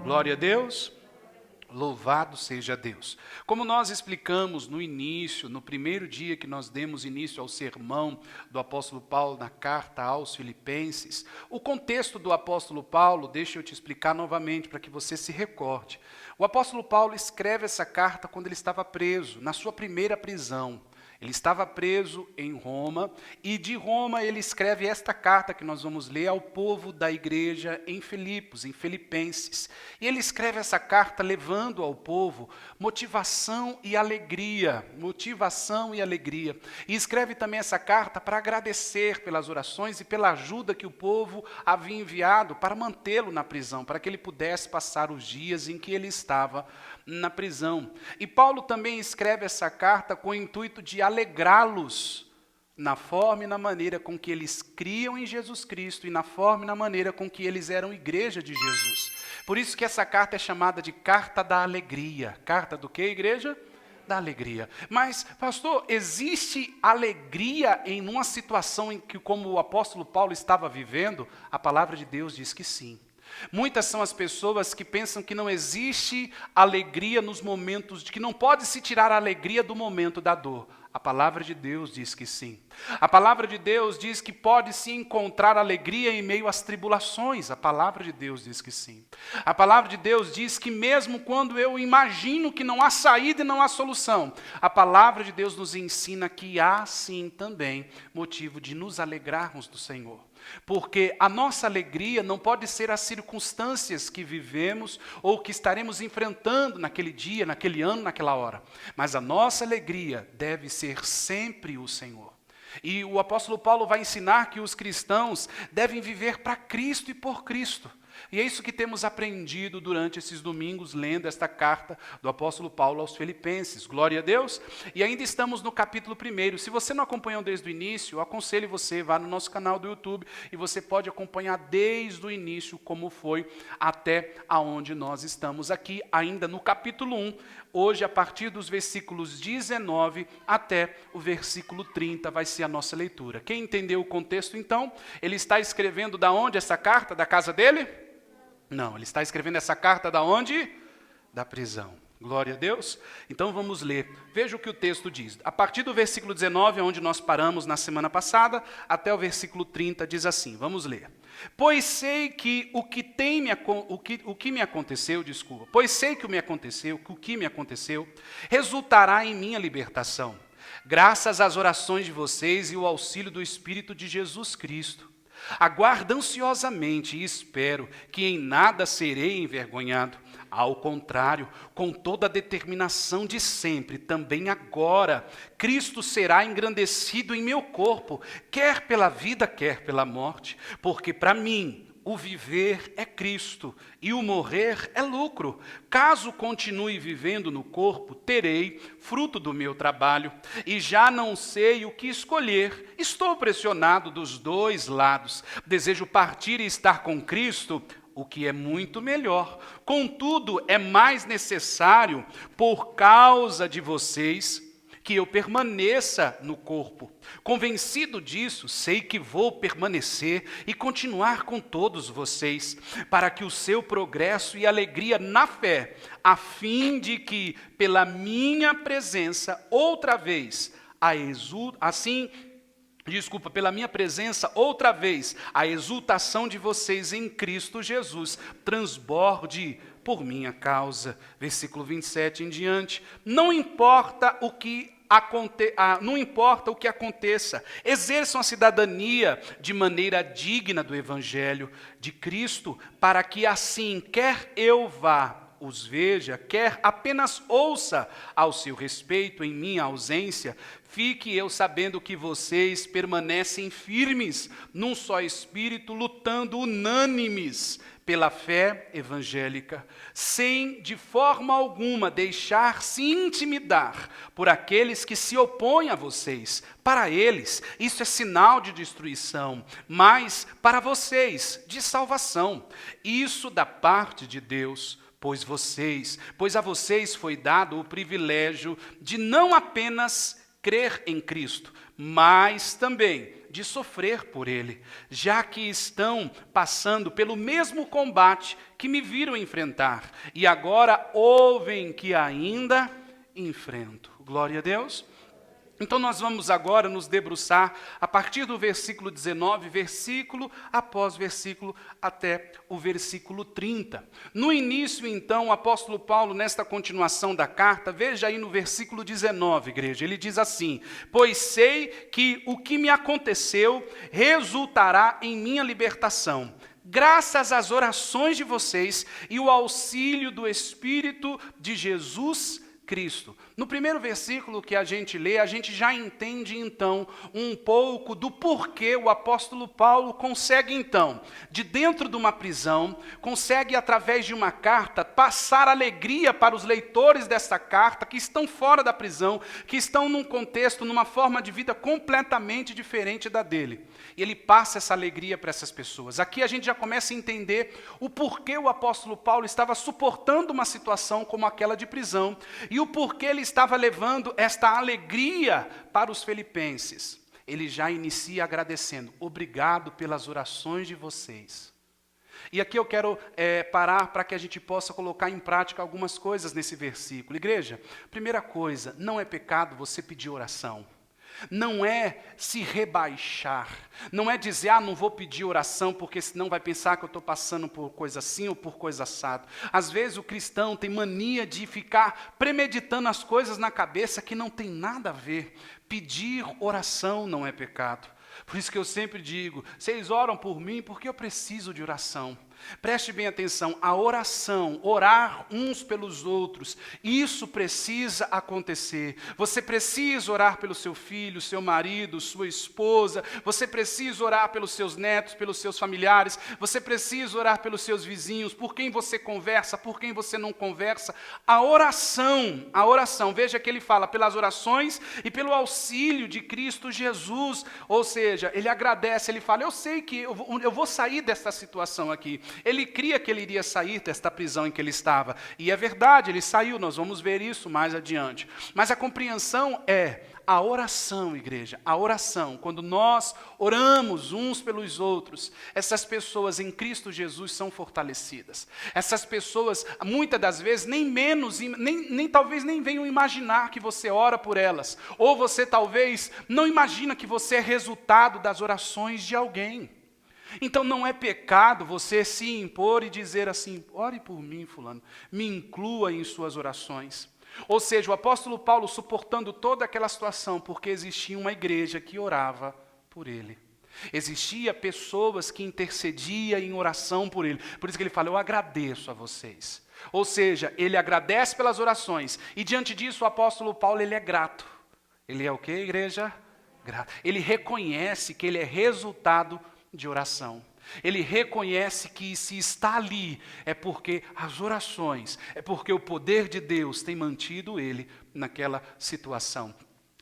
Glória a Deus. Louvado seja Deus. Como nós explicamos no início, no primeiro dia que nós demos início ao sermão do apóstolo Paulo na carta aos Filipenses, o contexto do apóstolo Paulo, deixa eu te explicar novamente para que você se recorde. O apóstolo Paulo escreve essa carta quando ele estava preso, na sua primeira prisão. Ele estava preso em Roma e de Roma ele escreve esta carta que nós vamos ler ao povo da igreja em Filipos, em Filipenses. E ele escreve essa carta levando ao povo motivação e alegria, E escreve também essa carta para agradecer pelas orações e pela ajuda que o povo havia enviado para mantê-lo na prisão, para que ele pudesse passar os dias em que ele estava na prisão. E Paulo também escreve essa carta com o intuito de alegrá-los na forma e na maneira com que eles criam em Jesus Cristo e na forma e na maneira com que eles eram igreja de Jesus. Por isso que essa carta é chamada de carta da alegria. Carta do que, igreja? Da alegria. Mas, pastor, existe alegria em uma situação em que, como o apóstolo Paulo estava vivendo? A palavra de Deus diz que sim. Muitas são as pessoas que pensam que não existe alegria nos momentos, de que não pode se tirar a alegria do momento da dor. A palavra de Deus diz que sim. A palavra de Deus diz que pode se encontrar alegria em meio às tribulações. A palavra de Deus diz que sim. A palavra de Deus diz que mesmo quando eu imagino que não há saída e não há solução, a palavra de Deus nos ensina que há sim também motivo de nos alegrarmos do Senhor. Porque a nossa alegria não pode ser as circunstâncias que vivemos ou que estaremos enfrentando naquele dia, naquele ano, naquela hora. Mas a nossa alegria deve ser sempre o Senhor. E o apóstolo Paulo vai ensinar que os cristãos devem viver para Cristo e por Cristo. E é isso que temos aprendido durante esses domingos, lendo esta carta do apóstolo Paulo aos Filipenses. Glória a Deus. E ainda estamos no capítulo 1. Se você não acompanhou desde o início, eu aconselho você, vá no nosso canal do YouTube e você pode acompanhar desde o início como foi até aonde nós estamos aqui, ainda no capítulo 1. Hoje, a partir dos versículos 19 até o versículo 30, vai ser a nossa leitura. Quem entendeu o contexto, então? Ele está escrevendo da onde essa carta? Da casa dele? Não, ele está escrevendo essa carta da onde? Da prisão. Glória a Deus. Então vamos ler. Veja o que o texto diz. A partir do versículo 19, onde nós paramos na semana passada, até o versículo 30, diz assim. Vamos ler. Pois sei que o que me aconteceu, resultará em minha libertação, graças às orações de vocês e o auxílio do Espírito de Jesus Cristo. Aguardo ansiosamente e espero que em nada serei envergonhado. Ao contrário, com toda a determinação de sempre, também agora, Cristo será engrandecido em meu corpo, quer pela vida, quer pela morte, porque para mim o viver é Cristo e o morrer é lucro. Caso continue vivendo no corpo, terei fruto do meu trabalho e já não sei o que escolher. Estou pressionado dos dois lados. Desejo partir e estar com Cristo, o que é muito melhor. Contudo, é mais necessário, por causa de vocês, que eu permaneça no corpo. Convencido disso, sei que vou permanecer e continuar com todos vocês, para que o seu progresso e alegria na fé, a fim de que, pela minha presença, outra vez, pela minha presença, outra vez, a exultação de vocês em Cristo Jesus transborde por minha causa. Versículo 27 em diante. Não importa o que aconteça, exerçam a cidadania de maneira digna do Evangelho de Cristo, para que assim, quer eu vá, os veja, quer apenas ouça ao seu respeito em minha ausência, fique eu sabendo que vocês permanecem firmes num só espírito, lutando unânimes pela fé evangélica, sem de forma alguma deixar-se intimidar por aqueles que se opõem a vocês. Para eles, isso é sinal de destruição, mas para vocês, de salvação. Isso da parte de Deus, pois a vocês foi dado o privilégio de não apenas crer em Cristo, mas também de sofrer por ele, já que estão passando pelo mesmo combate que me viram enfrentar, e agora ouvem que ainda enfrento. Glória a Deus. Então nós vamos agora nos debruçar a partir do versículo 19, versículo após versículo, até o versículo 30. No início, então, o apóstolo Paulo, nesta continuação da carta, veja aí no versículo 19, igreja, ele diz assim: pois sei que o que me aconteceu resultará em minha libertação, graças às orações de vocês e o auxílio do Espírito de Jesus Cristo. No primeiro versículo que a gente lê, a gente já entende então um pouco do porquê o apóstolo Paulo consegue então, de dentro de uma prisão, consegue através de uma carta passar alegria para os leitores dessa carta que estão fora da prisão, que estão num contexto, numa forma de vida completamente diferente da dele. E ele passa essa alegria para essas pessoas. Aqui a gente já começa a entender o porquê o apóstolo Paulo estava suportando uma situação como aquela de prisão e o porquê ele estava levando esta alegria para os filipenses. Ele já inicia agradecendo: obrigado pelas orações de vocês. E aqui eu quero parar para que a gente possa colocar em prática algumas coisas nesse versículo. Igreja, primeira coisa, não é pecado você pedir oração. Não é se rebaixar, não é dizer, não vou pedir oração porque senão vai pensar que eu estou passando por coisa assim ou por coisa assado. Às vezes o cristão tem mania de ficar premeditando as coisas na cabeça que não tem nada a ver. Pedir oração não é pecado. Por isso que eu sempre digo, vocês oram por mim porque eu preciso de oração. Preste bem atenção, a oração, orar uns pelos outros, isso precisa acontecer. Você precisa orar pelo seu filho, seu marido, sua esposa, você precisa orar pelos seus netos, pelos seus familiares, você precisa orar pelos seus vizinhos, por quem você conversa, por quem você não conversa. A oração, veja que ele fala pelas orações e pelo auxílio de Cristo Jesus, ou seja, ele agradece, ele fala, eu sei que eu vou sair desta situação aqui. Ele cria que ele iria sair desta prisão em que ele estava. E é verdade, ele saiu, nós vamos ver isso mais adiante. Mas a compreensão é a oração, igreja, a oração. Quando nós oramos uns pelos outros, essas pessoas em Cristo Jesus são fortalecidas. Essas pessoas, muitas das vezes, talvez nem venham imaginar que você ora por elas. Ou você talvez não imagina que você é resultado das orações de alguém. Então não é pecado você se impor e dizer assim, ore por mim, fulano, me inclua em suas orações. Ou seja, o apóstolo Paulo suportando toda aquela situação, porque existia uma igreja que orava por ele. Existia pessoas que intercediam em oração por ele. Por isso que ele fala, eu agradeço a vocês. Ou seja, ele agradece pelas orações. E diante disso o apóstolo Paulo, ele é grato. Ele é o quê, igreja? Grato. Ele reconhece que ele é resultado de oração. Ele reconhece que se está ali é porque as orações, é porque o poder de Deus tem mantido ele naquela situação.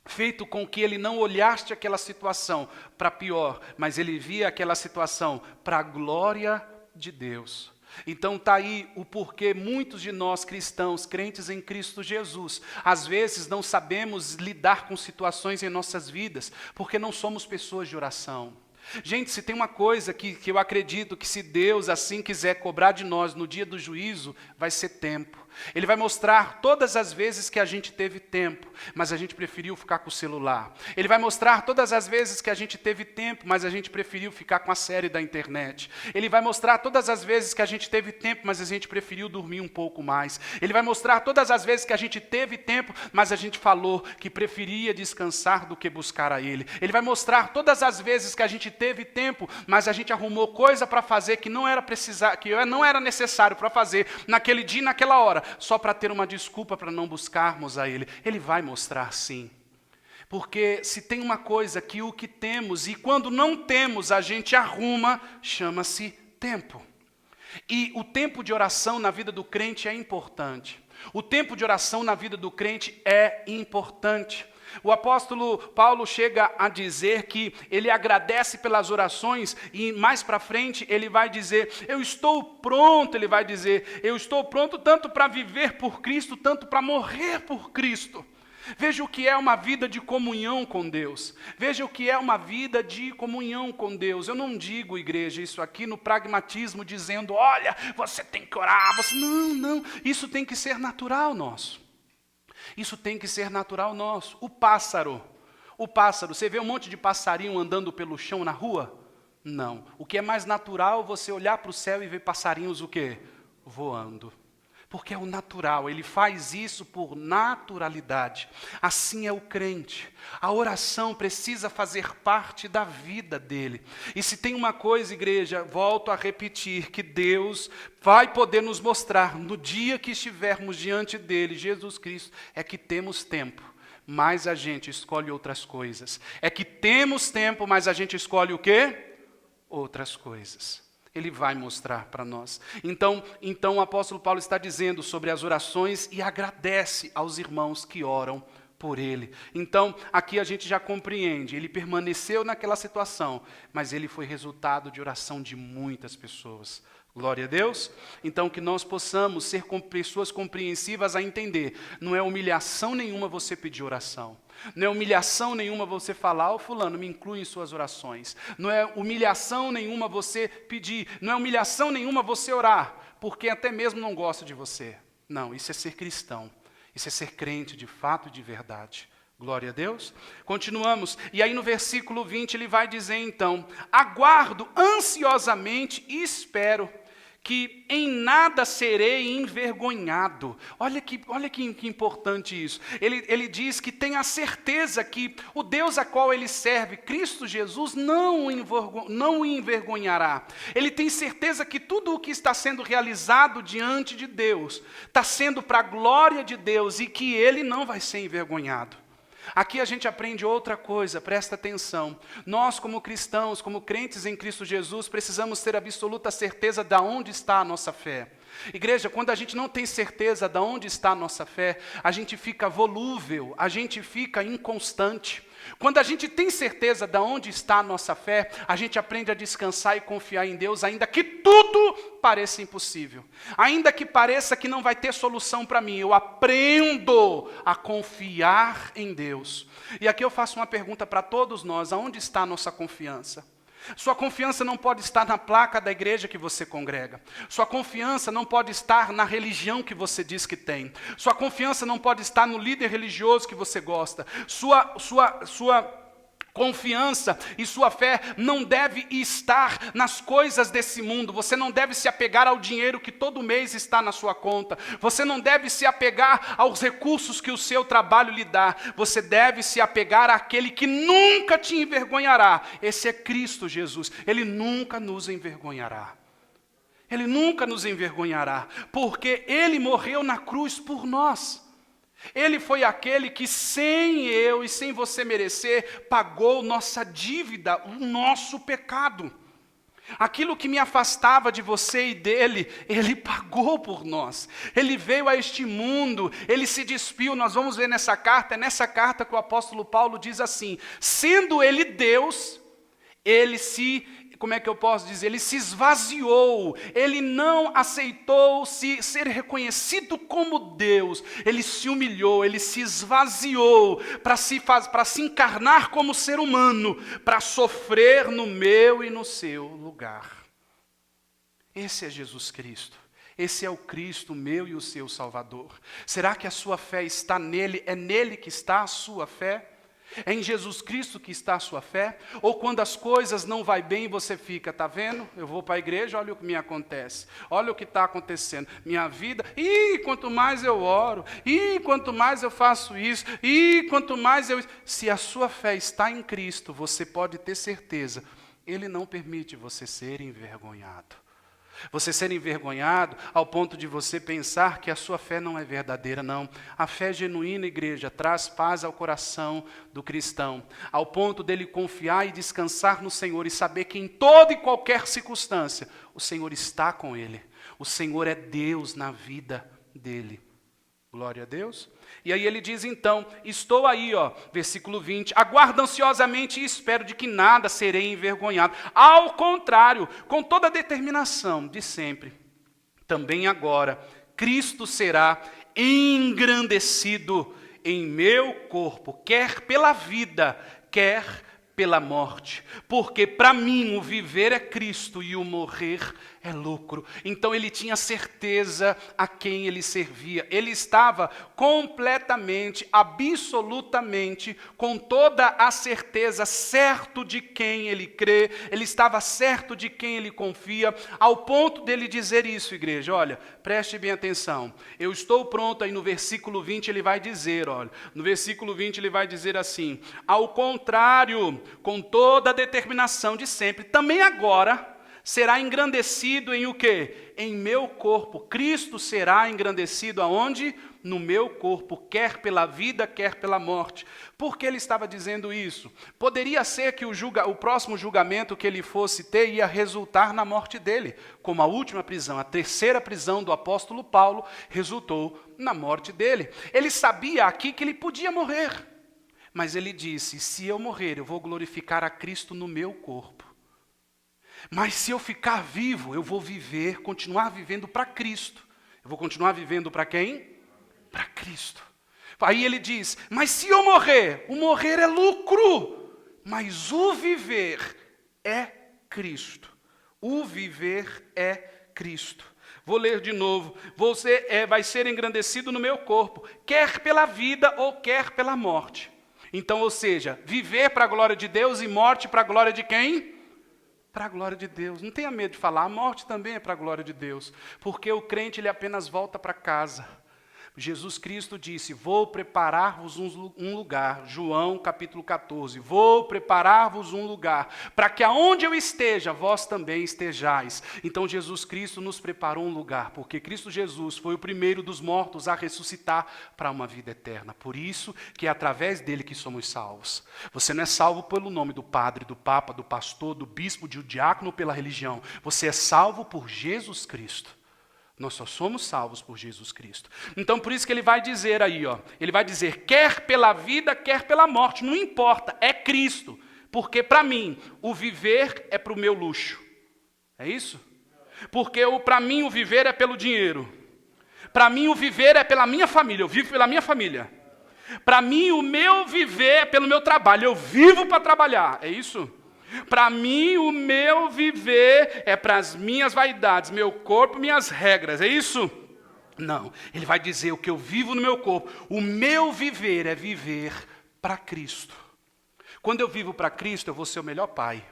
Feito com que ele não olhasse aquela situação para pior, mas ele via aquela situação para a glória de Deus. Então está aí o porquê muitos de nós cristãos, crentes em Cristo Jesus, às vezes não sabemos lidar com situações em nossas vidas, porque não somos pessoas de oração. Gente, se tem uma coisa que eu acredito que se Deus assim quiser cobrar de nós no dia do juízo, vai ser tempo. Ele vai mostrar todas as vezes que a gente teve tempo, mas a gente preferiu ficar com o celular. Ele vai mostrar todas as vezes que a gente teve tempo, mas a gente preferiu ficar com a série da internet. Ele vai mostrar todas as vezes que a gente teve tempo, mas a gente preferiu dormir um pouco mais. Ele vai mostrar todas as vezes que a gente teve tempo, mas a gente falou que preferia descansar do que buscar a Ele. Ele vai mostrar todas as vezes que a gente teve tempo, mas a gente arrumou coisa para fazer que não era necessário para fazer naquele dia e naquela hora, só para ter uma desculpa para não buscarmos a Ele. Ele vai mostrar sim. Porque se tem uma coisa que o que temos, e quando não temos a gente arruma, chama-se tempo. E o tempo de oração na vida do crente é importante. O tempo de oração na vida do crente é importante. O apóstolo Paulo chega a dizer que ele agradece pelas orações e mais para frente ele vai dizer, eu estou pronto tanto para viver por Cristo, tanto para morrer por Cristo. Veja o que é uma vida de comunhão com Deus. Veja o que é uma vida de comunhão com Deus. Eu não digo, igreja, isso aqui no pragmatismo, dizendo, olha, você tem que orar. Não. Isso tem que ser natural nosso. Isso tem que ser natural nosso. O pássaro, você vê um monte de passarinho andando pelo chão na rua? Não. O que é mais natural, você olhar para o céu e ver passarinhos o quê? Voando. Porque é o natural, ele faz isso por naturalidade. Assim é o crente. A oração precisa fazer parte da vida dele. E se tem uma coisa, igreja, volto a repetir, que Deus vai poder nos mostrar no dia que estivermos diante dele, Jesus Cristo, é que temos tempo, mas a gente escolhe outras coisas. É que temos tempo, mas a gente escolhe o quê? Outras coisas. Ele vai mostrar para nós. Então o apóstolo Paulo está dizendo sobre as orações e agradece aos irmãos que oram por ele. Então, aqui a gente já compreende, ele permaneceu naquela situação, mas ele foi resultado de oração de muitas pessoas. Glória a Deus. Então, que nós possamos ser pessoas compreensivas a entender. Não é humilhação nenhuma você pedir oração. Não é humilhação nenhuma você falar, fulano, me inclui em suas orações. Não é humilhação nenhuma você pedir. Não é humilhação nenhuma você orar, porque até mesmo não gosta de você. Não, isso é ser cristão. Isso é ser crente de fato e de verdade. Glória a Deus. Continuamos. E aí no versículo 20 ele vai dizer então, aguardo ansiosamente e espero que em nada serei envergonhado. Olha que importante isso. Ele diz que tem a certeza que o Deus a qual ele serve, Cristo Jesus, não o envergonhará. Ele tem certeza que tudo o que está sendo realizado diante de Deus, está sendo para a glória de Deus e que ele não vai ser envergonhado. Aqui a gente aprende outra coisa, presta atenção. Nós, como cristãos, como crentes em Cristo Jesus, precisamos ter absoluta certeza de onde está a nossa fé. Igreja, quando a gente não tem certeza de onde está a nossa fé, a gente fica volúvel, a gente fica inconstante. Quando a gente tem certeza de onde está a nossa fé, a gente aprende a descansar e confiar em Deus, ainda que tudo pareça impossível. Ainda que pareça que não vai ter solução para mim, eu aprendo a confiar em Deus. E aqui eu faço uma pergunta para todos nós, aonde está a nossa confiança? Sua confiança não pode estar na placa da igreja que você congrega. Sua confiança não pode estar na religião que você diz que tem. Sua confiança não pode estar no líder religioso que você gosta. Sua confiança e sua fé não deve estar nas coisas desse mundo. Você não deve se apegar ao dinheiro que todo mês está na sua conta. Você não deve se apegar aos recursos que o seu trabalho lhe dá. Você deve se apegar àquele que nunca te envergonhará. Esse é Cristo Jesus. Ele nunca nos envergonhará. Ele nunca nos envergonhará, porque Ele morreu na cruz por nós. Ele foi aquele que sem eu e sem você merecer, pagou nossa dívida, o nosso pecado. Aquilo que me afastava de você e dele, Ele pagou por nós. Ele veio a este mundo, Ele se despiu, nós vamos ver nessa carta, é nessa carta que o apóstolo Paulo diz assim, sendo Ele Deus, Ele Ele se esvaziou, Ele não aceitou ser reconhecido como Deus, Ele se humilhou, Ele se esvaziou para se encarnar como ser humano, para sofrer no meu e no seu lugar. Esse é Jesus Cristo. Esse é o Cristo, meu e o seu Salvador. Será que a sua fé está nele? É nele que está a sua fé? É em Jesus Cristo que está a sua fé? Ou quando as coisas não vai bem, você fica, tá vendo? Eu vou para a igreja, olha o que me acontece. Olha o que está acontecendo. Minha vida, quanto mais eu oro, quanto mais eu faço isso, quanto mais eu... Se a sua fé está em Cristo, você pode ter certeza, Ele não permite você ser envergonhado. Você ser envergonhado ao ponto de você pensar que a sua fé não é verdadeira, não. A fé genuína, igreja, traz paz ao coração do cristão, ao ponto dele confiar e descansar no Senhor e saber que em toda e qualquer circunstância, o Senhor está com ele. O Senhor é Deus na vida dele. Glória a Deus. E aí ele diz então, estou aí, versículo 20, aguardo ansiosamente e espero de que nada serei envergonhado. Ao contrário, com toda a determinação de sempre, também agora, Cristo será engrandecido em meu corpo, quer pela vida, quer pela morte. Porque para mim o viver é Cristo e o morrer é lucro. Então ele tinha certeza a quem ele servia. Ele estava completamente, absolutamente, com toda a certeza, certo de quem ele crê. Ele estava certo de quem ele confia, ao ponto dele dizer isso, igreja. Olha, preste bem atenção. Eu estou pronto, aí no versículo 20 ele vai dizer, olha, no versículo 20 ele vai dizer assim: ao contrário, com toda a determinação de sempre, também agora será engrandecido em o quê? Em meu corpo. Cristo será engrandecido aonde? No meu corpo, quer pela vida, quer pela morte. Por que ele estava dizendo isso? Poderia ser que o próximo julgamento que ele fosse ter ia resultar na morte dele, como a última prisão, a terceira prisão do apóstolo Paulo, resultou na morte dele. Ele sabia aqui que ele podia morrer, mas ele disse: se eu morrer, eu vou glorificar a Cristo no meu corpo. Mas se eu ficar vivo, eu vou viver, continuar vivendo para Cristo. Eu vou continuar vivendo para quem? Para Cristo. Aí ele diz: mas se eu morrer, o morrer é lucro, mas o viver é Cristo. O viver é Cristo. Vou ler de novo. Você vai ser engrandecido no meu corpo, quer pela vida ou quer pela morte. Então, ou seja, viver para a glória de Deus e morte para a glória de quem? Para a glória de Deus. Não tenha medo de falar, a morte também é para a glória de Deus. Porque o crente, ele apenas volta para casa. Jesus Cristo disse: vou preparar-vos um lugar. João capítulo 14. Vou preparar-vos um lugar, para que aonde eu esteja, vós também estejais. Então Jesus Cristo nos preparou um lugar, porque Cristo Jesus foi o primeiro dos mortos a ressuscitar para uma vida eterna. Por isso que é através dele que somos salvos. Você não é salvo pelo nome do padre, do papa, do pastor, do bispo, do diácono, pela religião. Você é salvo por Jesus Cristo. Nós só somos salvos por Jesus Cristo. Então, por isso que ele vai dizer aí, ó, ele vai dizer, quer pela vida, quer pela morte, não importa, é Cristo. Porque para mim, o viver é para o meu luxo. É isso? Porque para mim o viver é pelo dinheiro. Para mim o viver é pela minha família, eu vivo pela minha família. Para mim o meu viver é pelo meu trabalho, eu vivo para trabalhar, é isso? Para mim, o meu viver é para as minhas vaidades, meu corpo, minhas regras, é isso? Não, ele vai dizer o que eu vivo no meu corpo. O meu viver é viver para Cristo. Quando eu vivo para Cristo, eu vou ser o melhor pai,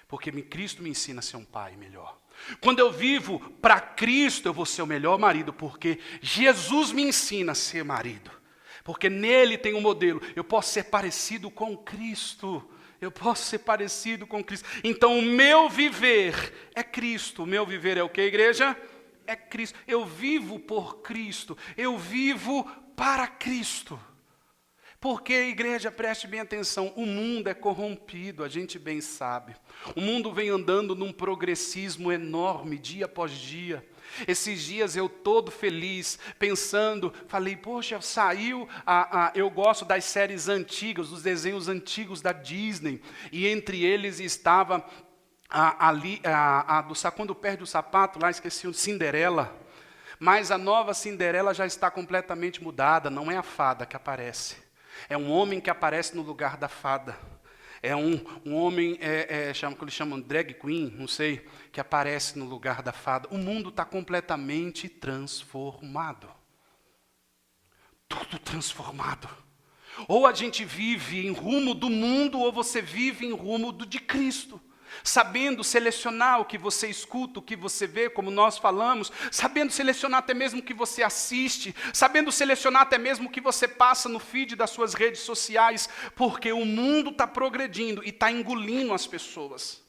porque Cristo me ensina a ser um pai melhor. Quando eu vivo para Cristo, eu vou ser o melhor marido, porque Jesus me ensina a ser marido. Porque nele tem um modelo, eu posso ser parecido com Cristo. Eu posso ser parecido com Cristo. Então o meu viver é Cristo. O meu viver é o que, igreja? É Cristo. Eu vivo por Cristo. Eu vivo para Cristo. Porque, igreja, preste bem atenção, o mundo é corrompido, a gente bem sabe. O mundo vem andando num progressismo enorme, dia após dia. Esses dias eu todo feliz, pensando, falei, poxa, saiu, eu gosto das séries antigas, dos desenhos antigos da Disney, e entre eles estava quando perde o sapato, lá esqueci, o Cinderela. Mas a nova Cinderela já está completamente mudada, não é a fada que aparece. É um homem que aparece no lugar da fada. É um homem, que eles chamam drag queen, não sei, que aparece no lugar da fada. O mundo está completamente transformado. Tudo transformado. Ou a gente vive em rumo do mundo, ou você vive em rumo de Cristo. Sabendo selecionar o que você escuta, o que você vê, como nós falamos, sabendo selecionar até mesmo o que você assiste, sabendo selecionar até mesmo o que você passa no feed das suas redes sociais, porque o mundo está progredindo e está engolindo as pessoas.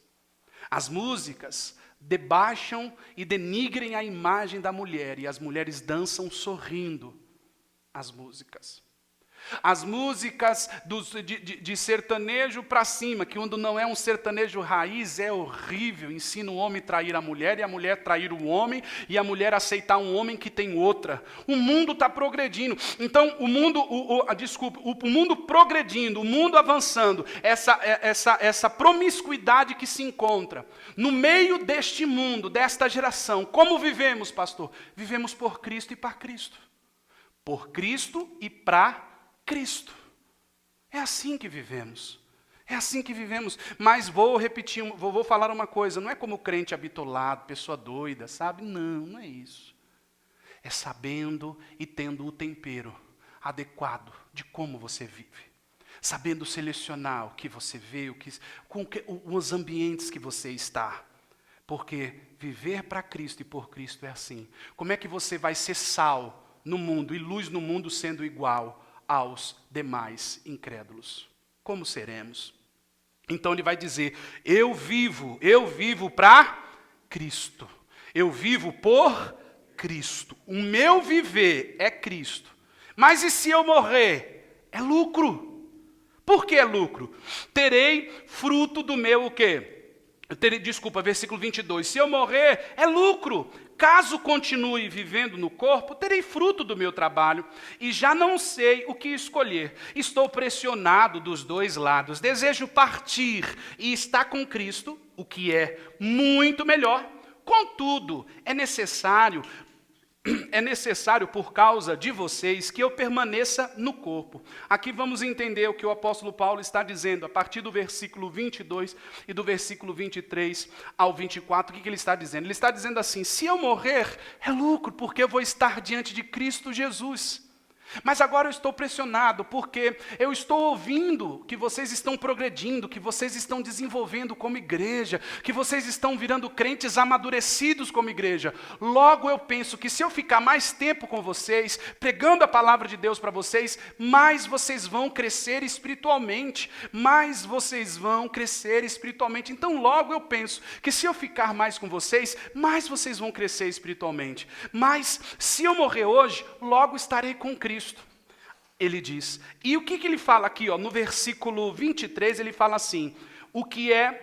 As músicas debaixam e denigrem a imagem da mulher, e as mulheres dançam sorrindo as músicas. As músicas de sertanejo para cima, que quando não é um sertanejo raiz, é horrível. Ensina o homem a trair a mulher, e a mulher trair o homem, e a mulher aceitar um homem que tem outra. O mundo está progredindo. Então, o mundo progredindo, o mundo avançando, essa promiscuidade que se encontra no meio deste mundo, desta geração. Como vivemos, pastor? Vivemos por Cristo e para Cristo. por Cristo e para Cristo. É assim que vivemos. É assim que vivemos. Mas vou repetir, vou falar uma coisa. Não é como crente habitolado, pessoa doida, sabe? Não é isso. É sabendo e tendo o tempero adequado de como você vive. Sabendo selecionar o que você vê, os ambientes que você está. Porque viver para Cristo e por Cristo é assim. Como é que você vai ser sal no mundo e luz no mundo sendo igual aos demais incrédulos? Como seremos? Então ele vai dizer, eu vivo para Cristo. Eu vivo por Cristo. O meu viver é Cristo. Mas e se eu morrer? É lucro. Por que é lucro? Terei fruto do meu o quê? Versículo 22. Se eu morrer, é lucro. Caso continue vivendo no corpo, terei fruto do meu trabalho e já não sei o que escolher. Estou pressionado dos dois lados. Desejo partir e estar com Cristo, o que é muito melhor. Contudo, é necessário por causa de vocês que eu permaneça no corpo. Aqui vamos entender o que o apóstolo Paulo está dizendo, a partir do versículo 22 e do versículo 23 ao 24, o que ele está dizendo? Ele está dizendo assim, se eu morrer, é lucro, porque eu vou estar diante de Cristo Jesus. Mas agora eu estou pressionado, porque eu estou ouvindo que vocês estão progredindo, que vocês estão desenvolvendo como igreja, que vocês estão virando crentes amadurecidos como igreja. Logo eu penso que se eu ficar mais tempo com vocês, pregando a palavra de Deus para vocês, mais vocês vão crescer espiritualmente, Então logo eu penso que se eu ficar mais com vocês, mais vocês vão crescer espiritualmente. Mas se eu morrer hoje, logo estarei com Cristo. Ele diz, e o que ele fala aqui, no versículo 23, ele fala assim,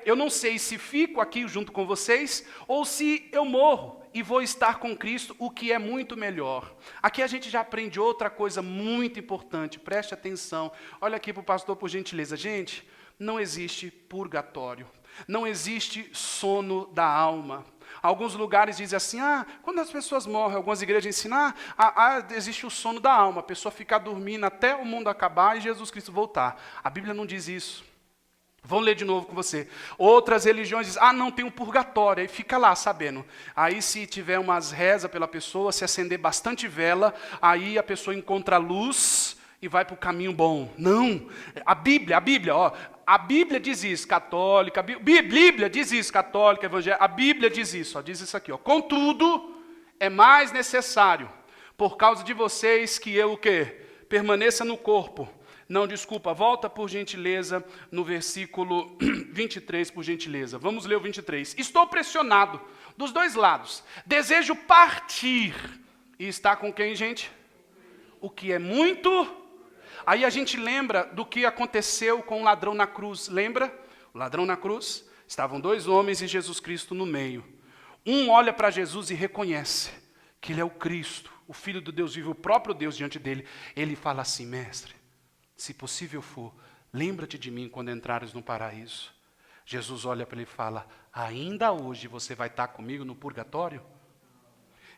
eu não sei se fico aqui junto com vocês, ou se eu morro e vou estar com Cristo, o que é muito melhor. Aqui a gente já aprende outra coisa muito importante, preste atenção, olha aqui para o pastor por gentileza, gente, não existe purgatório, não existe sono da alma. Alguns lugares dizem assim, quando as pessoas morrem, algumas igrejas ensinam, existe o sono da alma, a pessoa fica dormindo até o mundo acabar e Jesus Cristo voltar. A Bíblia não diz isso. Vou ler de novo com você. Outras religiões dizem, não, tem um purgatório, aí fica lá sabendo. Aí se tiver umas rezas pela pessoa, se acender bastante vela, aí a pessoa encontra luz e vai para o caminho bom. Não, a Bíblia, a Bíblia diz isso, católica, Bíblia diz isso, católica, evangélica, a Bíblia diz isso, diz isso aqui, contudo, é mais necessário, por causa de vocês, que eu o quê? Permaneça no corpo. Não, desculpa, volta por gentileza no versículo 23, por gentileza. Vamos ler o 23. Estou pressionado dos dois lados, desejo partir, e estar com quem, gente? O que é muito... Aí a gente lembra do que aconteceu com o ladrão na cruz, lembra? O ladrão na cruz, estavam dois homens e Jesus Cristo no meio. Um olha para Jesus e reconhece que ele é o Cristo, o Filho do Deus vivo, o próprio Deus diante dele. Ele fala assim, mestre, se possível for, lembra-te de mim quando entrares no paraíso. Jesus olha para ele e fala, ainda hoje você vai estar comigo no purgatório?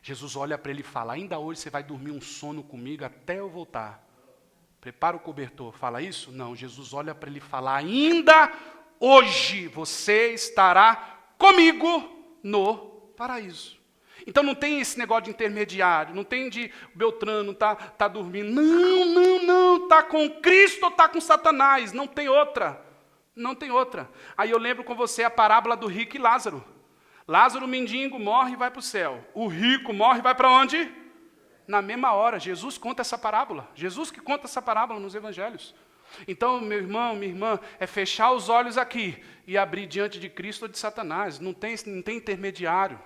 Jesus olha para ele e fala, ainda hoje você vai dormir um sono comigo até eu voltar. Prepara o cobertor, fala isso? Não, Jesus olha para ele e fala, ainda hoje você estará comigo no paraíso. Então não tem esse negócio de intermediário, não tem de Beltrano tá dormindo. Não, está com Cristo ou está com Satanás, não tem outra. Aí eu lembro com você a parábola do rico e Lázaro. Lázaro, o mendigo, morre e vai para o céu. O rico morre e vai para onde? Na mesma hora, Jesus conta essa parábola. Jesus que conta essa parábola nos evangelhos. Então, meu irmão, minha irmã, é fechar os olhos aqui e abrir diante de Cristo ou de Satanás. Não tem intermediário.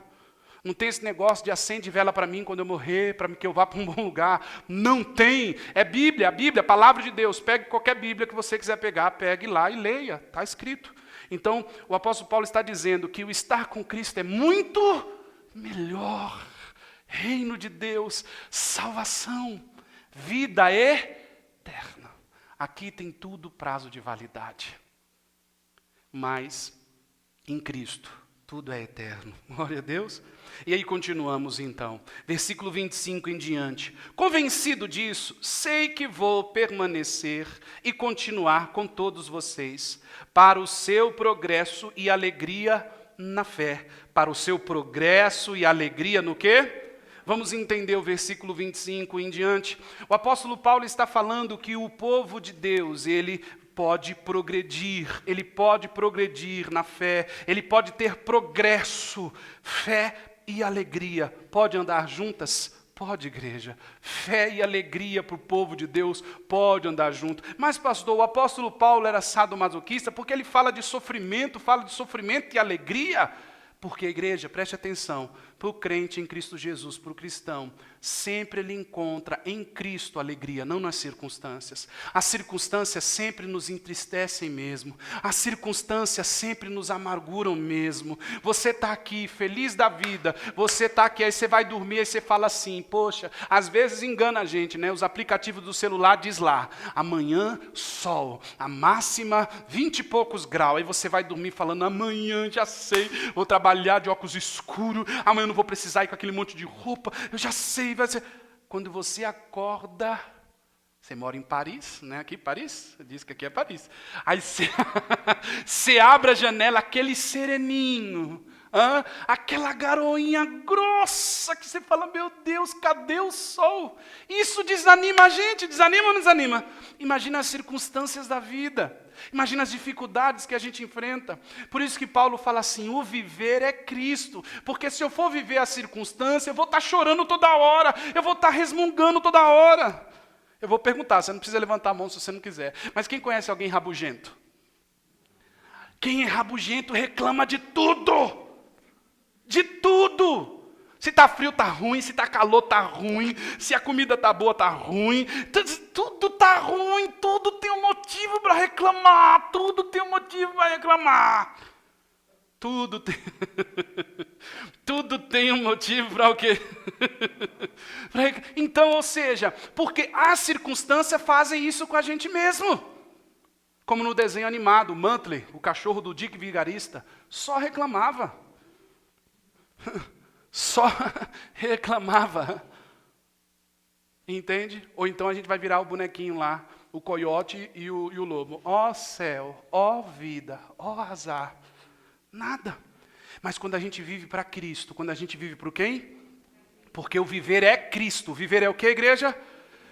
Não tem esse negócio de acende vela para mim quando eu morrer, para que eu vá para um bom lugar. Não tem. É Bíblia, a palavra de Deus. Pegue qualquer Bíblia que você quiser pegar, pegue lá e leia. Está escrito. Então, o apóstolo Paulo está dizendo que o estar com Cristo é muito melhor. Reino de Deus, salvação, vida eterna. Aqui tem tudo prazo de validade. Mas, em Cristo, Tudo é eterno. Glória a Deus. E aí continuamos então. Versículo 25 em diante. Convencido disso, sei que vou permanecer e continuar com todos vocês, para o seu progresso e alegria na fé. Para o seu progresso e alegria no quê? Vamos entender o versículo 25 em diante. O apóstolo Paulo está falando que o povo de Deus, ele pode progredir na fé, ele pode ter progresso, fé e alegria. Pode andar juntas? Pode, igreja. Fé e alegria para o povo de Deus pode andar junto. Mas, pastor, o apóstolo Paulo era sadomasoquista porque ele fala de sofrimento e alegria. Porque, igreja, preste atenção, para o crente em Cristo Jesus, para o cristão, sempre ele encontra em Cristo alegria, não nas circunstâncias. As circunstâncias sempre nos entristecem mesmo, as circunstâncias sempre nos amarguram mesmo. Você está aqui, feliz da vida, você está aqui, aí você vai dormir, aí você fala assim, poxa, às vezes engana a gente, né? Os aplicativos do celular diz lá, amanhã sol, a máxima 20 e poucos graus, aí você vai dormir falando, amanhã já sei, vou trabalhar de óculos escuros, amanhã eu não vou precisar ir com aquele monte de roupa, eu já sei, vai ser. Quando você acorda, você mora em Paris, né? Aqui Paris, diz que aqui é Paris. Aí você abre a janela, aquele sereninho, aquela garoinha grossa que você fala, meu Deus, cadê o sol? Isso desanima a gente, desanima ou não desanima? Imagina as circunstâncias da vida. Imagina as dificuldades que a gente enfrenta. Por isso que Paulo fala assim, o viver é Cristo. Porque se eu for viver a circunstância, eu vou estar chorando toda hora, eu vou estar resmungando toda hora. Eu vou perguntar, você não precisa levantar a mão se você não quiser. Mas quem conhece alguém rabugento? Quem é rabugento reclama de tudo. De tudo. Se está frio, está ruim. Se está calor, está ruim. Se a comida está boa, está ruim. Tudo está ruim. Tudo tem um motivo para reclamar. Tudo tem um motivo para reclamar. Tudo tem... Tudo tem um motivo para o quê? Então, ou seja, porque as circunstâncias fazem isso com a gente mesmo. Como no desenho animado, Muttley, o cachorro do Dick Vigarista, só reclamava. Só reclamava. Entende? Ou então a gente vai virar o bonequinho lá, o coiote e o lobo. Ó céu, ó vida, ó azar. Nada. Mas quando a gente vive para Cristo, quando a gente vive para quem? Porque o viver é Cristo. Viver é o que, igreja?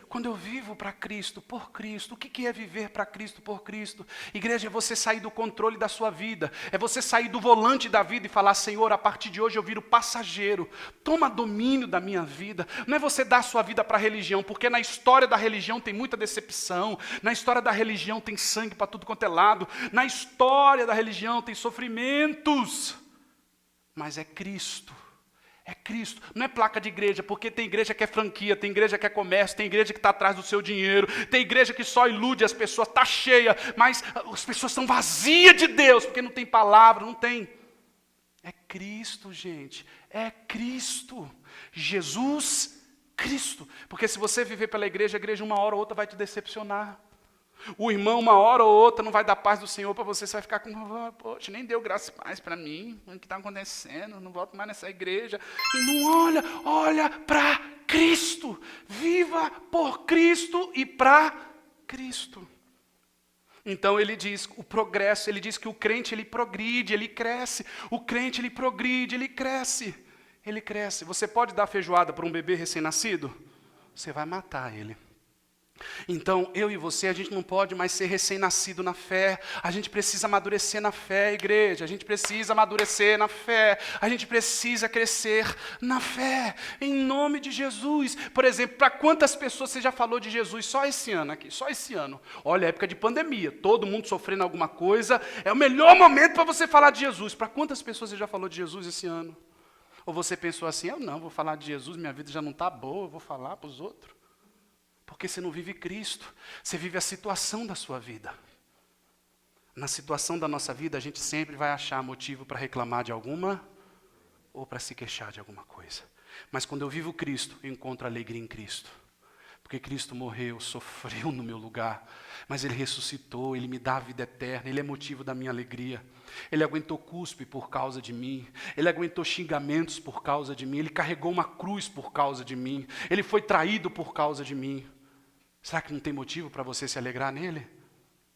Quando eu vivo para Cristo, por Cristo, o que é viver para Cristo, por Cristo? Igreja, é você sair do controle da sua vida, é você sair do volante da vida e falar, Senhor, a partir de hoje eu viro passageiro, toma domínio da minha vida. Não é você dar a sua vida para a religião, porque na história da religião tem muita decepção, na história da religião tem sangue para tudo quanto é lado, na história da religião tem sofrimentos, mas é Cristo. É Cristo, não é placa de igreja, porque tem igreja que é franquia, tem igreja que é comércio, tem igreja que está atrás do seu dinheiro, tem igreja que só ilude as pessoas, está cheia, mas as pessoas são vazias de Deus, porque não tem palavra, não tem. É Cristo, gente, é Cristo, Jesus Cristo. Porque se você viver pela igreja, a igreja uma hora ou outra vai te decepcionar. O irmão, uma hora ou outra, não vai dar paz do Senhor para você, vai ficar com, poxa, nem deu graça e paz para mim, o que está acontecendo, não volto mais nessa igreja. E não olha para Cristo, viva por Cristo e para Cristo. Então ele diz, o progresso, ele diz que o crente, ele progride, ele cresce, o crente, ele progride, ele cresce. Você pode dar feijoada para um bebê recém-nascido? Você vai matar ele. Então, eu e você, a gente não pode mais ser recém-nascido na fé, a gente precisa amadurecer na fé, igreja, a gente precisa amadurecer na fé, a gente precisa crescer na fé, em nome de Jesus. Por exemplo, para quantas pessoas você já falou de Jesus só esse ano aqui, só esse ano? Olha, época de pandemia, todo mundo sofrendo alguma coisa, é o melhor momento para você falar de Jesus. Para quantas pessoas você já falou de Jesus esse ano? Ou você pensou assim, eu não, vou falar de Jesus, minha vida já não está boa, eu vou falar para os outros? Porque você não vive Cristo, você vive a situação da sua vida. Na situação da nossa vida, a gente sempre vai achar motivo para reclamar de alguma ou para se queixar de alguma coisa. Mas quando eu vivo Cristo, eu encontro alegria em Cristo. Porque Cristo morreu, sofreu no meu lugar, mas Ele ressuscitou, Ele me dá a vida eterna, Ele é motivo da minha alegria. Ele aguentou cuspe por causa de mim, Ele aguentou xingamentos por causa de mim, Ele carregou uma cruz por causa de mim, Ele foi traído por causa de mim. Será que não tem motivo para você se alegrar nele?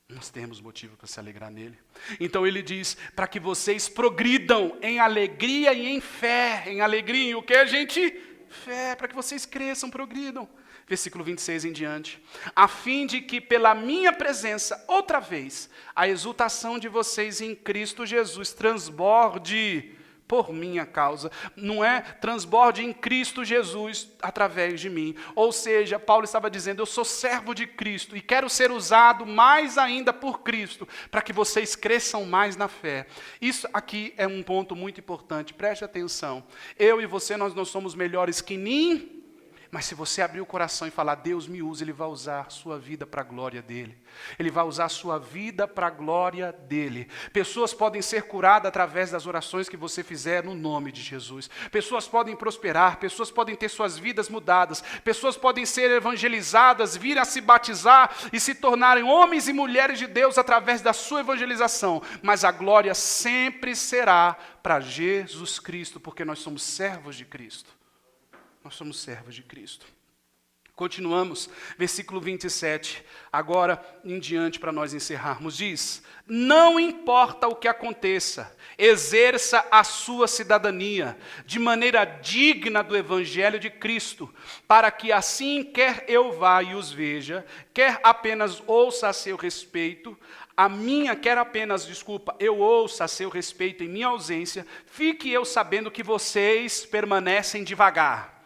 Nós temos motivo para se alegrar nele. Então ele diz, para que vocês progridam em alegria e em fé. Em alegria e o que, gente? Fé, para que vocês cresçam, progridam. Versículo 26 em diante. A fim de que pela minha presença, outra vez, a exultação de vocês em Cristo Jesus transborde por minha causa. Não é transborde em Cristo Jesus através de mim. Ou seja, Paulo estava dizendo, eu sou servo de Cristo e quero ser usado mais ainda por Cristo, para que vocês cresçam mais na fé. Isso aqui é um ponto muito importante, preste atenção. Eu e você, nós não somos melhores que ninguém. Mas se você abrir o coração e falar, Deus me usa, Ele vai usar a sua vida para a glória dEle. Ele vai usar a sua vida para a glória dEle. Pessoas podem ser curadas através das orações que você fizer no nome de Jesus. Pessoas podem prosperar, pessoas podem ter suas vidas mudadas. Pessoas podem ser evangelizadas, vir a se batizar e se tornarem homens e mulheres de Deus através da sua evangelização. Mas a glória sempre será para Jesus Cristo, porque nós somos servos de Cristo. Nós somos servos de Cristo. Continuamos, versículo 27, agora em diante para nós encerrarmos, diz, não importa o que aconteça, exerça a sua cidadania de maneira digna do Evangelho de Cristo, para que assim quer eu vá e os veja, quer apenas ouça a seu respeito, eu ouça a seu respeito em minha ausência, fique eu sabendo que vocês permanecem devagar.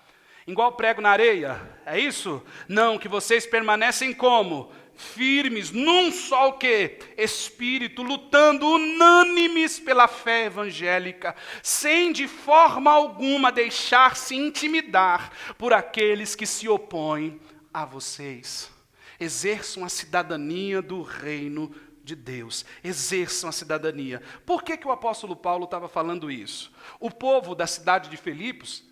Igual prego na areia, é isso? Não, que vocês permanecem como? Firmes, num só o quê? Espírito, lutando unânimes pela fé evangélica, sem de forma alguma deixar-se intimidar por aqueles que se opõem a vocês. Exerçam a cidadania do reino de Deus, exerçam a cidadania. Por que o apóstolo Paulo estava falando isso? O povo da cidade de Filipos,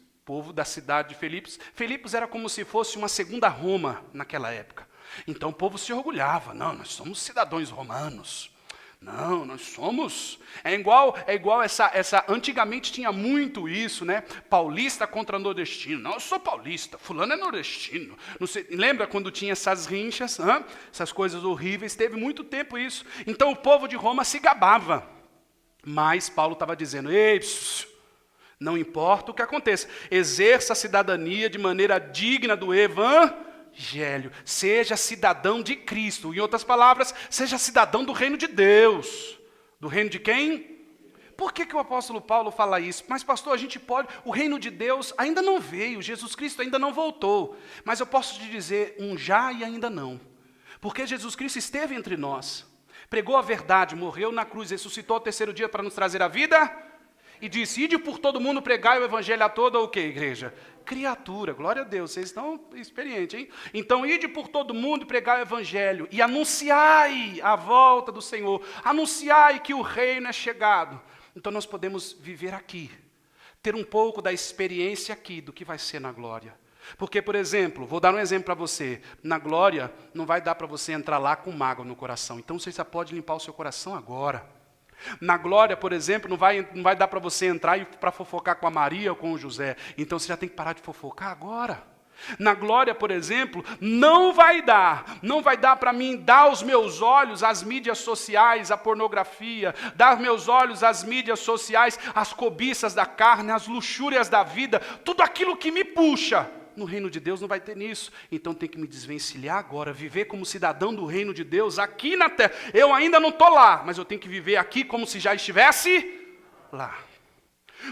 Filipos era como se fosse uma segunda Roma naquela época. Então o povo se orgulhava, não, nós somos cidadãos romanos. Não, nós somos. É igual essa. Antigamente tinha muito isso, né? Paulista contra nordestino. Não, eu sou paulista, fulano é nordestino. Não sei, lembra quando tinha essas rinchas, essas coisas horríveis? Teve muito tempo isso. Então o povo de Roma se gabava. Mas Paulo estava dizendo, ei, não importa o que aconteça, exerça a cidadania de maneira digna do Evangelho. Seja cidadão de Cristo. Em outras palavras, seja cidadão do reino de Deus. Do reino de quem? Por que o apóstolo Paulo fala isso? Mas pastor, a gente pode, o reino de Deus ainda não veio, Jesus Cristo ainda não voltou. Mas eu posso te dizer um já e ainda não. Porque Jesus Cristo esteve entre nós. Pregou a verdade, morreu na cruz, ressuscitou ao terceiro dia para nos trazer a vida. E disse, ide por todo mundo pregar o evangelho a toda o quê, igreja? Criatura, glória a Deus, vocês estão experientes, hein? Então, ide por todo mundo pregar o evangelho e anunciai a volta do Senhor, anunciai que o reino é chegado. Então, nós podemos viver aqui, ter um pouco da experiência aqui do que vai ser na glória. Porque, por exemplo, vou dar um exemplo para você, na glória não vai dar para você entrar lá com mágoa no coração, então você já pode limpar o seu coração agora. Na glória, por exemplo, não vai dar para você entrar e para fofocar com a Maria ou com o José. Então você já tem que parar de fofocar agora. Na glória, por exemplo, não vai dar para mim dar os meus olhos às mídias sociais, à pornografia, dar meus olhos às mídias sociais, às cobiças da carne, às luxúrias da vida, tudo aquilo que me puxa. No reino de Deus não vai ter nisso. Então tem que me desvencilhar agora, viver como cidadão do reino de Deus aqui na terra. Eu ainda não estou lá, mas eu tenho que viver aqui como se já estivesse lá.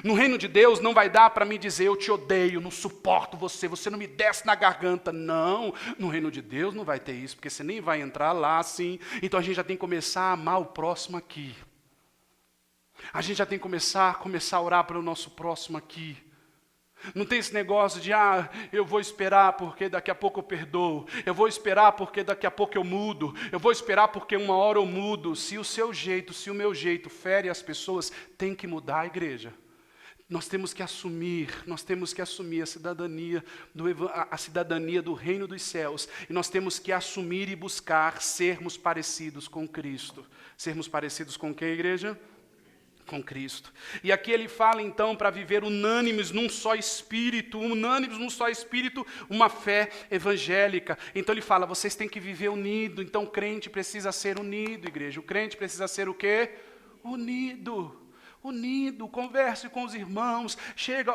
No reino de Deus não vai dar para mim dizer, eu te odeio, não suporto você não me desce na garganta. Não, no reino de Deus não vai ter isso, porque você nem vai entrar lá assim. Então a gente já tem que começar a amar o próximo aqui. A gente já tem que começar a orar pelo nosso próximo aqui. Não tem esse negócio de, eu vou esperar porque daqui a pouco eu perdoo. Eu vou esperar porque daqui a pouco eu mudo. Eu vou esperar porque uma hora eu mudo. Se o meu jeito fere as pessoas, tem que mudar a igreja. Nós temos que assumir a cidadania do reino dos céus. E nós temos que assumir e buscar sermos parecidos com Cristo. Sermos parecidos com quem, igreja? Com Cristo. E aqui ele fala então para viver unânimes num só espírito, uma fé evangélica. Então ele fala, vocês têm que viver unido. Então o crente precisa ser unido, igreja. O crente precisa ser o quê? Unido, converse com os irmãos,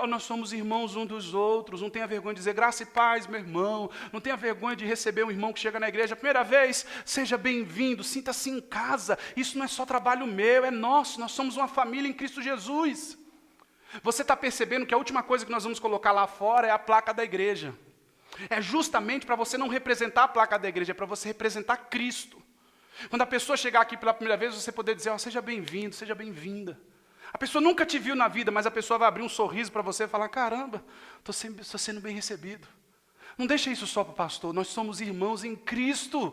nós somos irmãos uns dos outros, não tenha vergonha de dizer graça e paz, meu irmão, não tenha vergonha de receber um irmão que chega na igreja a primeira vez, seja bem-vindo, sinta-se em casa, isso não é só trabalho meu, é nosso, nós somos uma família em Cristo Jesus. Você está percebendo que a última coisa que nós vamos colocar lá fora é a placa da igreja, é justamente para você não representar a placa da igreja, é para você representar Cristo. Quando a pessoa chegar aqui pela primeira vez, você poder dizer, seja bem-vindo, seja bem-vinda. A pessoa nunca te viu na vida, mas a pessoa vai abrir um sorriso para você e falar, caramba, estou sendo bem recebido. Não deixa isso só para o pastor, nós somos irmãos em Cristo.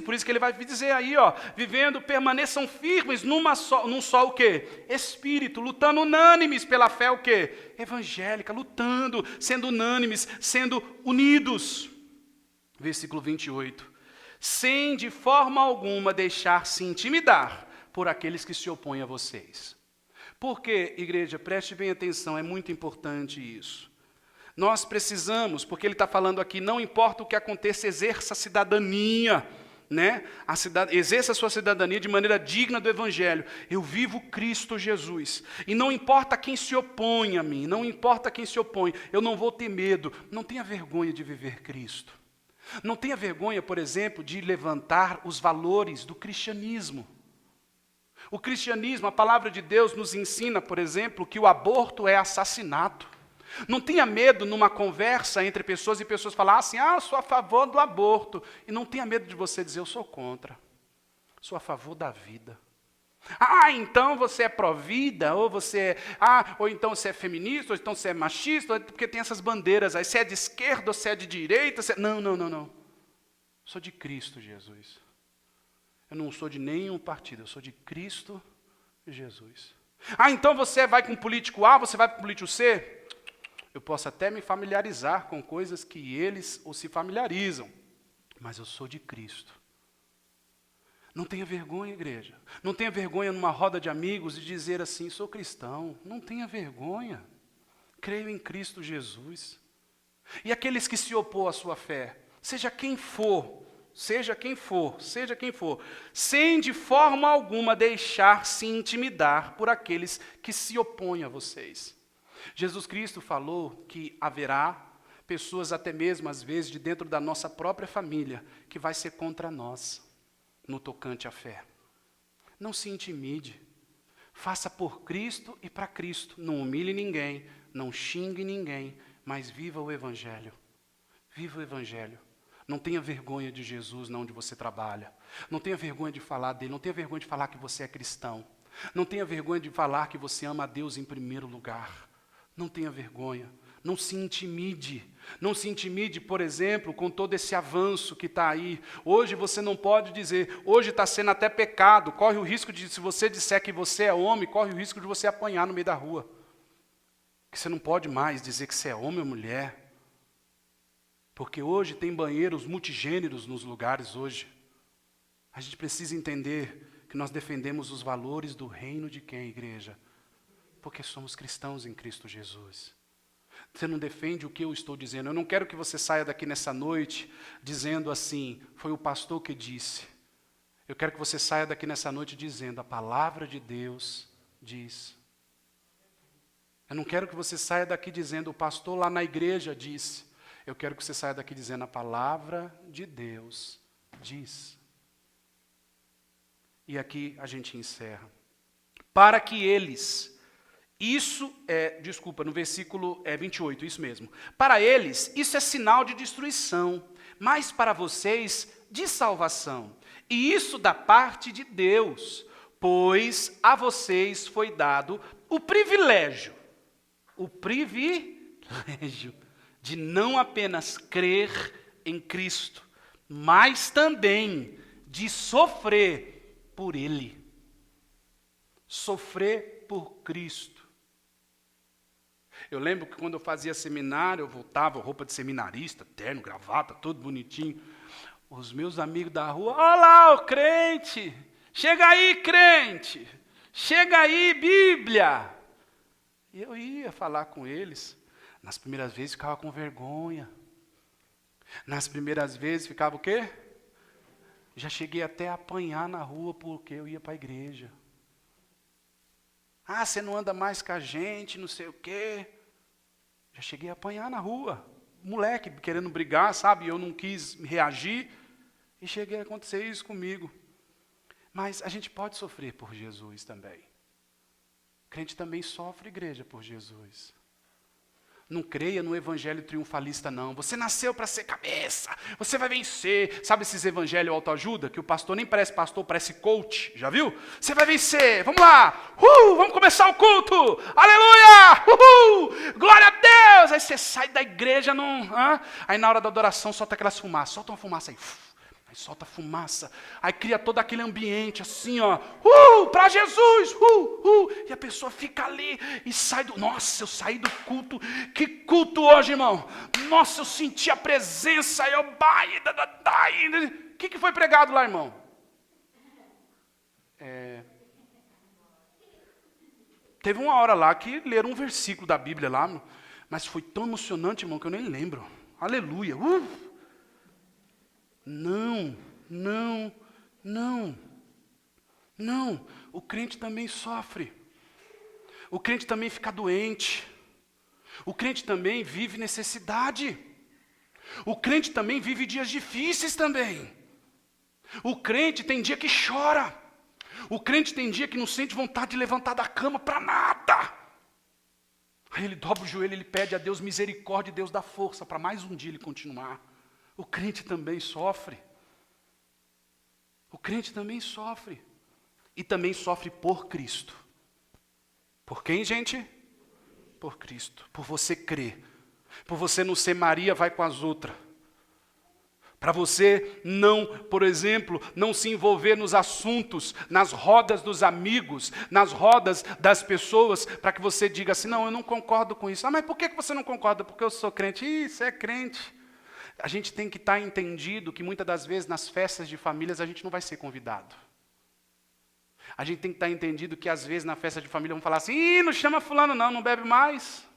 Por isso que ele vai dizer aí, vivendo, permaneçam firmes num só o quê? Espírito, lutando unânimes pela fé o quê? Evangélica, lutando, sendo unânimes, sendo unidos. Versículo 28. Sem de forma alguma deixar-se intimidar por aqueles que se opõem a vocês. Porque, igreja, preste bem atenção, é muito importante isso. Nós precisamos, porque ele está falando aqui, não importa o que aconteça, exerça a cidadania, né? Exerça a sua cidadania de maneira digna do Evangelho. Eu vivo Cristo Jesus. E não importa quem se opõe a mim, eu não vou ter medo, não tenha vergonha de viver Cristo. Não tenha vergonha, por exemplo, de levantar os valores do cristianismo. O cristianismo, a palavra de Deus nos ensina, por exemplo, que o aborto é assassinato. Não tenha medo numa conversa entre pessoas e pessoas falar assim, eu sou a favor do aborto. E não tenha medo de você dizer, eu sou contra. Sou a favor da vida. Então você é pró-vida, ou então você é feminista, ou então você é machista, porque tem essas bandeiras aí, você é de esquerda ou você é de direita, Não. Sou de Cristo Jesus. Eu não sou de nenhum partido, eu sou de Cristo Jesus. Então você vai com o político A, você vai com o político C? Eu posso até me familiarizar com coisas que eles ou se familiarizam, mas eu sou de Cristo. Não tenha vergonha, igreja. Não tenha vergonha numa roda de amigos de dizer assim, sou cristão. Não tenha vergonha. Creio em Cristo Jesus. E aqueles que se opõem à sua fé, seja quem for, sem de forma alguma deixar-se intimidar por aqueles que se opõem a vocês. Jesus Cristo falou que haverá pessoas até mesmo, às vezes, de dentro da nossa própria família, que vai ser contra nós. No tocante à fé. Não se intimide. Faça por Cristo e para Cristo. Não humilhe ninguém, não xingue ninguém, mas viva o Evangelho. Viva o Evangelho. Não tenha vergonha de Jesus na onde você trabalha. Não tenha vergonha de falar dele. Não tenha vergonha de falar que você é cristão. Não tenha vergonha de falar que você ama a Deus em primeiro lugar. Não tenha vergonha. Não se intimide. Não se intimide, por exemplo, com todo esse avanço que está aí. Hoje você não pode dizer, hoje está sendo até pecado, corre o risco de, se você disser que você é homem, corre o risco de você apanhar no meio da rua. Que você não pode mais dizer que você é homem ou mulher. Porque hoje tem banheiros multigêneros nos lugares hoje. A gente precisa entender que nós defendemos os valores do reino de quem, igreja? Porque somos cristãos em Cristo Jesus. Você não defende o que eu estou dizendo. Eu não quero que você saia daqui nessa noite dizendo assim, foi o pastor que disse. Eu quero que você saia daqui nessa noite dizendo, a palavra de Deus diz. Eu não quero que você saia daqui dizendo, o pastor lá na igreja disse. Eu quero que você saia daqui dizendo, a palavra de Deus diz. E aqui a gente encerra. Para que eles... no versículo 28, isso mesmo. Para eles, isso é sinal de destruição, mas para vocês, de salvação. E isso da parte de Deus, pois a vocês foi dado o privilégio de não apenas crer em Cristo, mas também de sofrer por Ele. Sofrer por Cristo. Eu lembro que quando eu fazia seminário, eu voltava, roupa de seminarista, terno, gravata, todo bonitinho. Os meus amigos da rua, olha lá o crente, chega aí crente, chega aí Bíblia. E eu ia falar com eles. Nas primeiras vezes ficava com vergonha. Nas primeiras vezes ficava o quê? Já cheguei até a apanhar na rua porque eu ia para a igreja. Ah, você não anda mais com a gente, não sei o quê. Já cheguei a apanhar na rua. Moleque querendo brigar, sabe? Eu não quis reagir. E cheguei a acontecer isso comigo. Mas a gente pode sofrer por Jesus também. O crente também sofre, igreja, por Jesus. Não creia no evangelho triunfalista, não. Você nasceu para ser cabeça, você vai vencer. Sabe esses evangelhos autoajuda, que o pastor nem parece pastor, parece coach, já viu? Você vai vencer, vamos lá, vamos começar o culto, aleluia, glória a Deus. Aí você sai da igreja, aí na hora da adoração solta aquelas fumaças, solta uma fumaça aí. Aí solta fumaça, aí cria todo aquele ambiente assim, ó, para Jesus, e a pessoa fica ali e sai do, nossa, eu saí do culto, que culto hoje, irmão, nossa, eu senti a presença, o que foi pregado lá, irmão? Teve uma hora lá que leram um versículo da Bíblia lá, mas foi tão emocionante, irmão, que eu nem lembro, aleluia, Não, o crente também sofre, o crente também fica doente, o crente também vive necessidade, o crente também vive dias difíceis também, o crente tem dia que chora, o crente tem dia que não sente vontade de levantar da cama para nada, aí ele dobra o joelho, ele pede a Deus misericórdia e Deus dá força para mais um dia ele continuar. O crente também sofre. O crente também sofre. E também sofre por Cristo. Por quem, gente? Por Cristo. Por você crer. Por você não ser Maria, vai com as outras. Para você não, por exemplo, não se envolver nos assuntos, nas rodas dos amigos, nas rodas das pessoas, para que você diga assim, não, eu não concordo com isso. Ah, mas por que você não concorda? Porque eu sou crente. Ih, você é crente. A gente tem que estar entendido que muitas das vezes nas festas de famílias a gente não vai ser convidado. A gente tem que estar entendido que às vezes na festa de família vão falar assim, ih, não chama fulano não bebe mais.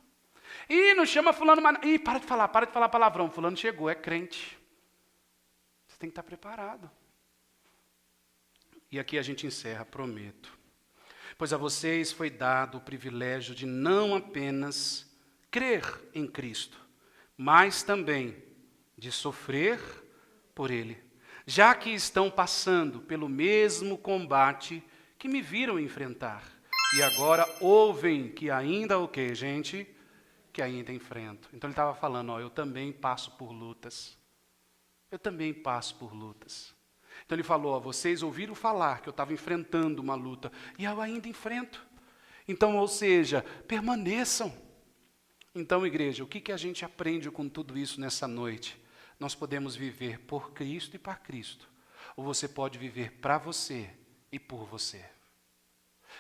Ih, não chama fulano mais. Ih, para de falar palavrão, fulano chegou, é crente. Você tem que estar preparado. E aqui a gente encerra, prometo. Pois a vocês foi dado o privilégio de não apenas crer em Cristo, mas também de sofrer por Ele, já que estão passando pelo mesmo combate que me viram enfrentar. E agora ouvem que ainda o quê, gente? Que ainda enfrento. Então ele estava falando, eu também passo por lutas. Eu também passo por lutas. Então ele falou, vocês ouviram falar que eu estava enfrentando uma luta, e eu ainda enfrento. Então, ou seja, permaneçam. Então, igreja, o que a gente aprende com tudo isso nessa noite? Nós podemos viver por Cristo e para Cristo. Ou você pode viver para você e por você.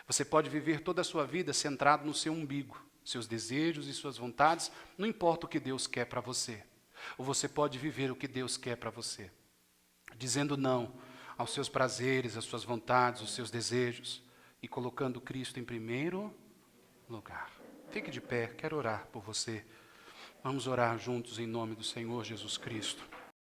Você pode viver toda a sua vida centrado no seu umbigo, seus desejos e suas vontades, não importa o que Deus quer para você. Ou você pode viver o que Deus quer para você, dizendo não aos seus prazeres, às suas vontades, aos seus desejos, e colocando Cristo em primeiro lugar. Fique de pé, quero orar por você. Vamos orar juntos em nome do Senhor Jesus Cristo.